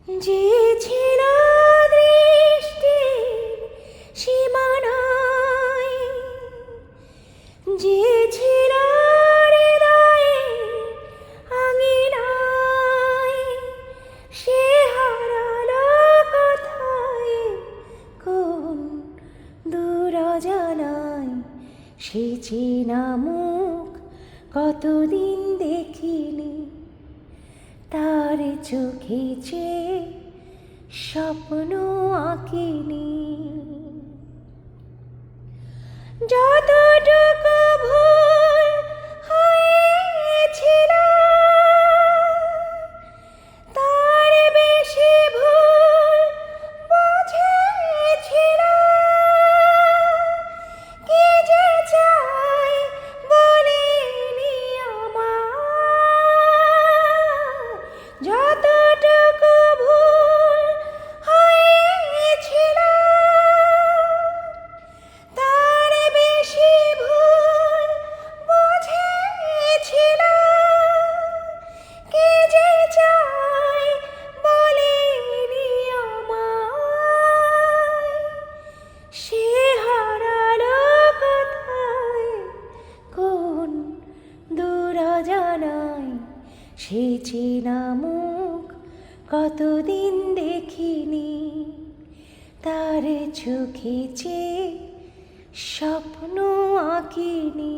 যে ছিল দৃষ্টির সীমানায়, যে ছিল হৃদয়ের আঙিনায়, সে হারালো কোথায় কোন দূর অজানায়। সে চেনা মুখ কতদিন দেখিনি, তার চোখে চেয়ে স্বপ্ন আঁকিনি। যতটুকু ভুল হয়েছিল, তার বেশি ভুল বুঝেছিল। কি যে চাই বলিনি আমায়, যতটুকু ভুল হয়েছিল, তার বেশি ভুল বুঝেছিল। কি যে চাই বলিনি আমায়, সে হারালো কোথায় কোন দূর অজানায়। সে চেনা মুখ কতদিন দেখিনি, তার চোখে চেয়ে স্বপ্ন আঁকিনি।